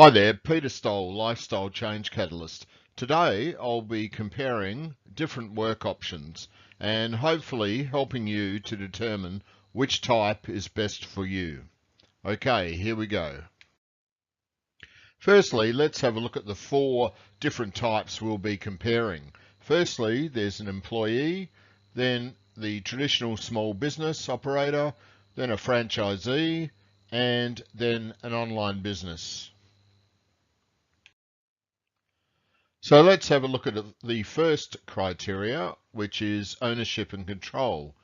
Hi there, Peter Stoll, Lifestyle Change Catalyst. Today I'll be comparing different work options and hopefully helping you to determine which type is best for you. Okay, here we go. Firstly, let's have a look at the four different types we'll be comparing. Firstly, there's an employee, then the traditional small business operator, then a franchisee, and then an online business. So let's have a look at the first criteria, which is ownership and control.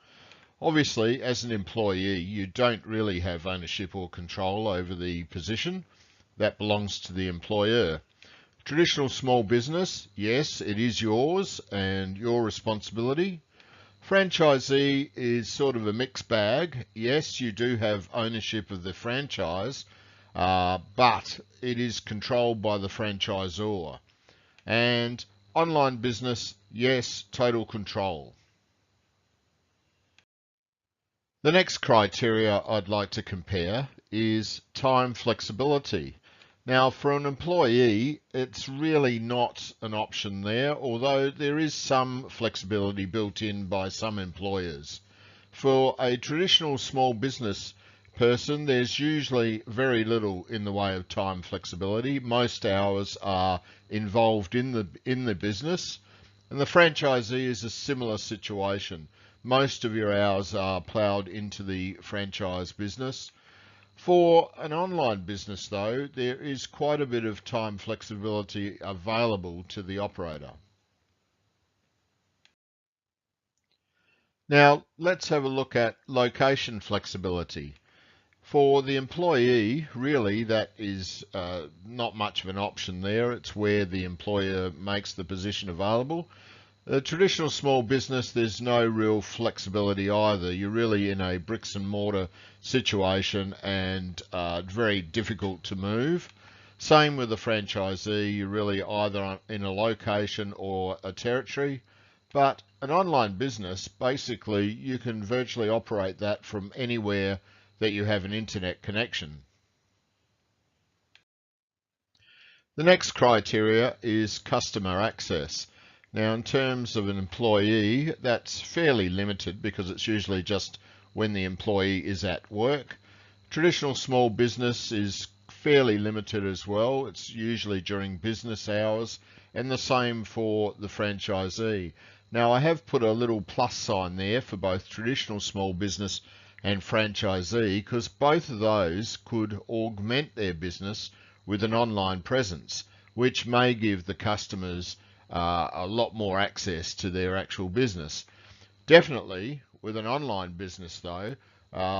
Obviously, as an employee, you don't really have ownership or control over the position. That belongs to the employer. Traditional small business, yes, it is yours and your responsibility. Franchisee is sort of a mixed bag. Yes, you do have ownership of the franchise, but it is controlled by the franchisor. And online business, yes, total control. The next criteria I'd like to compare is time flexibility. Now, for an employee, it's really not an option there, although there is some flexibility built in by some employers. For a traditional small business person, there's usually very little in the way of time flexibility. Most hours are involved in the business, and the franchisee is a similar situation. Most of your hours are ploughed into the franchise business. For an online business, though, there is quite a bit of time flexibility available to the operator. Now, let's have a look at location flexibility. For the employee, really, that is not much of an option there. It's where the employer makes the position available. A traditional small business, there's no real flexibility either. You're really in a bricks and mortar situation and very difficult to move. Same with the franchisee, you're really either in a location or a territory. But an online business, basically, you can virtually operate that from anywhere that you have an internet connection. The next criteria is customer access. Now, in terms of an employee, that's fairly limited because it's usually just when the employee is at work. Traditional small business is fairly limited as well. It's usually during business hours, and the same for the franchisee. Now, I have put a little plus sign there for both traditional small business and franchisee because both of those could augment their business with an online presence, which may give the customers a lot more access to their actual business. Definitely with an online business though,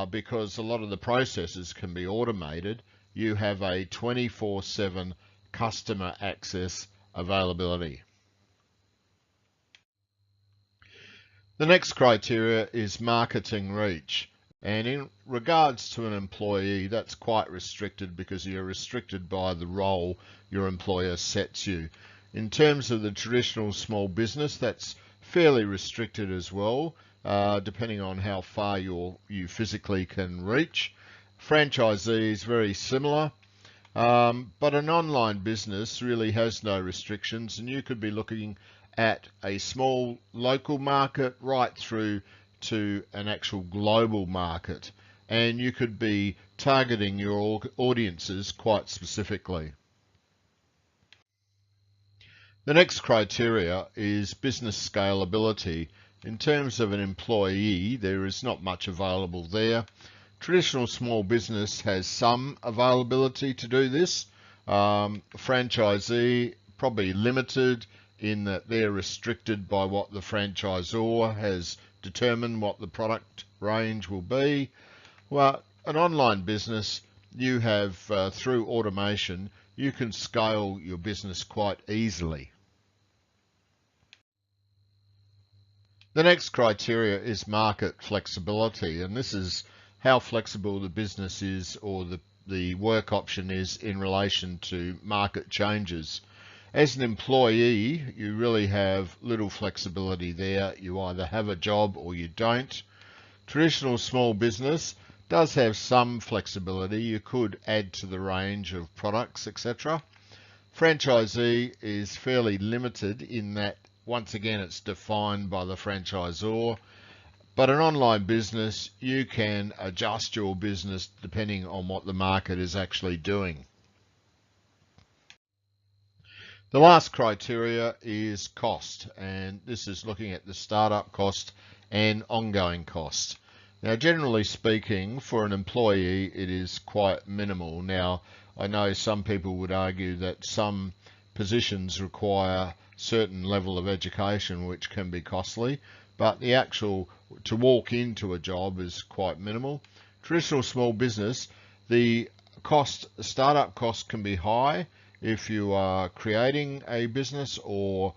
because a lot of the processes can be automated, you have a 24/7 customer access availability. The next criteria is marketing reach. And in regards to an employee, that's quite restricted because you're restricted by the role your employer sets you. In terms of the traditional small business, that's fairly restricted as well, depending on how far you physically can reach. Franchisee is very similar, but an online business really has no restrictions, and you could be looking at a small local market right through to an actual global market, and you could be targeting your audiences quite specifically. The next criteria is business scalability. In terms of an employee, there is not much available there. Traditional small business has some availability to do this. Franchisee, probably limited in that they're restricted by what the franchisor has determined what the product range will be. Well, an online business, you have through automation, you can scale your business quite easily. The next criteria is market flexibility, and this is how flexible the business is or the work option is in relation to market changes. As an employee, you really have little flexibility there. You either have a job or you don't. Traditional small business, Does have some flexibility. You could add to the range of products, etc. Franchisee is fairly limited in that, once again, it's defined by the franchisor. But an online business, you can adjust your business depending on what the market is actually doing. The last criteria is cost, and this is looking at the startup cost and ongoing cost. Now, generally speaking, for an employee, it is quite minimal. Now, I know some people would argue that some positions require certain level of education, which can be costly, but the actual to walk into a job is quite minimal. Traditional small business, the startup cost can be high if you are creating a business or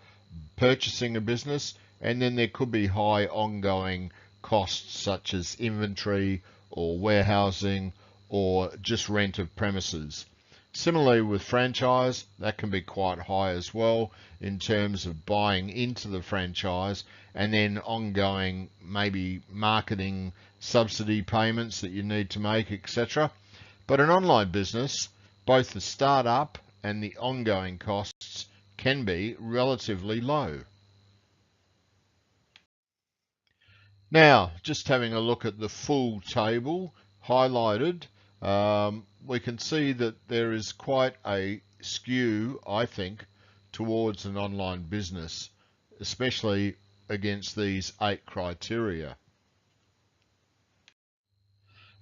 purchasing a business, and then there could be high ongoing costs such as inventory or warehousing or just rent of premises. Similarly with franchise, that can be quite high as well in terms of buying into the franchise and then ongoing maybe marketing subsidy payments that you need to make, etc. But an online business, both the startup and the ongoing costs can be relatively low. Now, just having a look at the full table highlighted, we can see that there is quite a skew, I think, towards an online business, especially against these 8 criteria.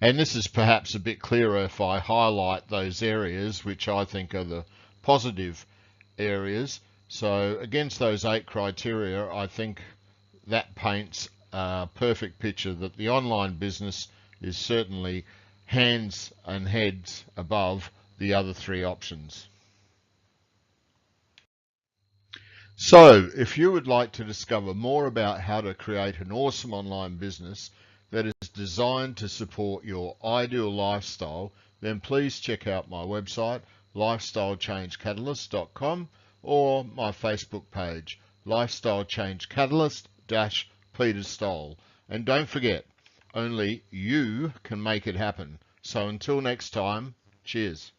And this is perhaps a bit clearer if I highlight those areas which I think are the positive areas. So against those 8 criteria, I think that paints a perfect picture that the online business is certainly hands and heads above the other 3 options. So if you would like to discover more about how to create an awesome online business that is designed to support your ideal lifestyle, then please check out my website, lifestylechange-catalyst.com, or my Facebook page, Lifestyle Change Catalyst Peter Stoll. And don't forget, only you can make it happen. So until next time, cheers.